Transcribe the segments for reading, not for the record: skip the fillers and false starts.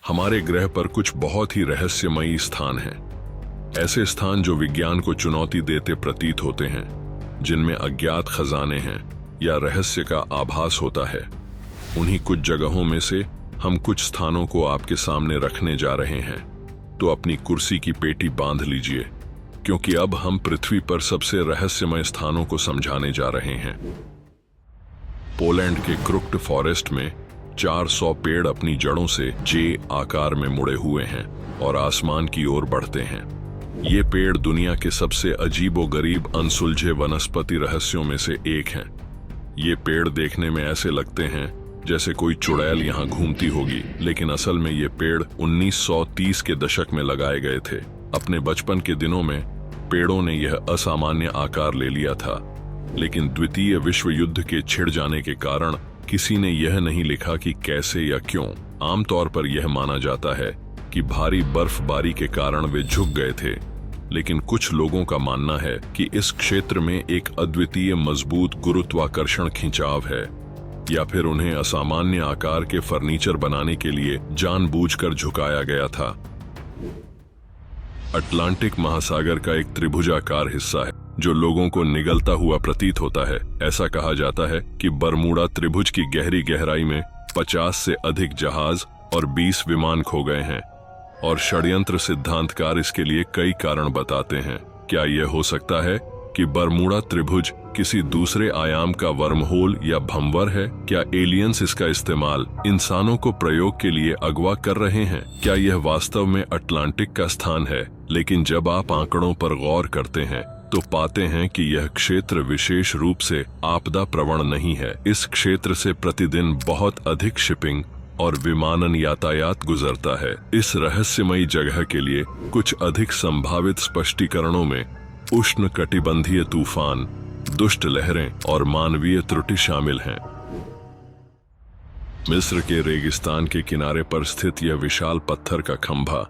हमारे ग्रह पर कुछ बहुत ही रहस्यमयी स्थान हैं। ऐसे स्थान जो विज्ञान को चुनौती देते प्रतीत होते हैं, जिनमें अज्ञात खजाने हैं या रहस्य का आभास होता है। उन्हीं कुछ जगहों में से हम कुछ स्थानों को आपके सामने रखने जा रहे हैं। तो अपनी कुर्सी की पेटी बांध लीजिए, क्योंकि अब हम पृथ्वी पर सबसे रहस्यमय स्थानों को समझाने जा रहे हैं। पोलैंड के क्रुक्ट फॉरेस्ट में 400 पेड़ अपनी जड़ों से जे आकार में मुड़े हुए हैं और आसमान की ओर बढ़ते हैं। ये पेड़ दुनिया के सबसे अजीबोगरीब अनसुलझे वनस्पति रहस्यों में से एक हैं। ये पेड़ देखने में ऐसे लगते हैं जैसे कोई चुड़ैल यहाँ घूमती होगी, लेकिन असल में ये पेड़ 1930 के दशक में लगाए गए थे। अपने बचपन के दिनों में पेड़ों ने यह असामान्य आकार ले लिया था, लेकिन द्वितीय विश्व युद्ध के छिड़ जाने के कारण किसी ने यह नहीं लिखा कि कैसे या क्यों। आमतौर पर यह माना जाता है कि भारी बर्फबारी के कारण वे झुक गए थे, लेकिन कुछ लोगों का मानना है कि इस क्षेत्र में एक अद्वितीय मजबूत गुरुत्वाकर्षण खिंचाव है, या फिर उन्हें असामान्य आकार के फर्नीचर बनाने के लिए जानबूझकर झुकाया गया था। अटलांटिक महासागर का एक त्रिभुजाकार हिस्सा है जो लोगों को निगलता हुआ प्रतीत होता है। ऐसा कहा जाता है कि बरमूडा त्रिभुज की गहरी गहराई में 50 से अधिक जहाज और 20 विमान खो गए हैं, और षड्यंत्र सिद्धांतकार इसके लिए कई कारण बताते हैं। क्या यह हो सकता है कि बरमूडा त्रिभुज किसी दूसरे आयाम का वर्महोल या भंवर है? क्या एलियंस इसका इस्तेमाल इंसानों को प्रयोग के लिए अगवा कर रहे हैं? क्या यह वास्तव में अटलांटिक का स्थान है? लेकिन जब आप आंकड़ों पर गौर करते हैं तो पाते हैं कि यह क्षेत्र विशेष रूप से आपदा प्रवण नहीं है। इस क्षेत्र से प्रतिदिन बहुत अधिक शिपिंग और विमानन यातायात गुजरता है। इस रहस्यमयी जगह के लिए कुछ अधिक संभावित स्पष्टीकरणों में उष्णकटिबंधीय तूफान, दुष्ट लहरें और मानवीय त्रुटि शामिल हैं। मिस्र के रेगिस्तान के किनारे पर स्थित यह विशाल पत्थर का खंभा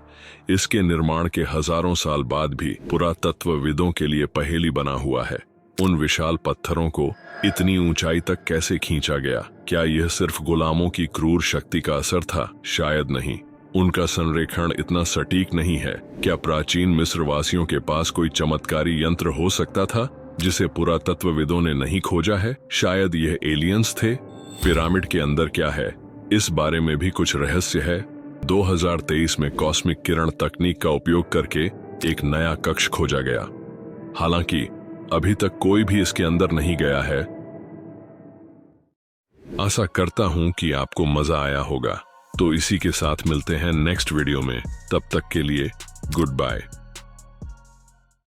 इसके निर्माण के हजारों साल बाद भी पुरातत्वविदों के लिए पहेली बना हुआ है। उन विशाल पत्थरों को इतनी ऊंचाई तक कैसे खींचा गया? क्या यह सिर्फ गुलामों की क्रूर शक्ति का असर था? शायद नहीं। उनका संरेखण इतना सटीक नहीं है। क्या प्राचीन मिस्र वासियों के पास कोई चमत्कारी यंत्र हो सकता था जिसे पुरातत्वविदों ने नहीं खोजा है? शायद यह एलियंस थे। पिरामिड के अंदर क्या है, इस बारे में भी कुछ रहस्य है। 2023 में कॉस्मिक किरण तकनीक का उपयोग करके एक नया कक्ष खोजा गया। हालांकि अभी तक कोई भी इसके अंदर नहीं गया है। आशा करता हूं कि आपको मजा आया होगा। तो इसी के साथ मिलते हैं नेक्स्ट वीडियो में। तब तक के लिए गुड बाय।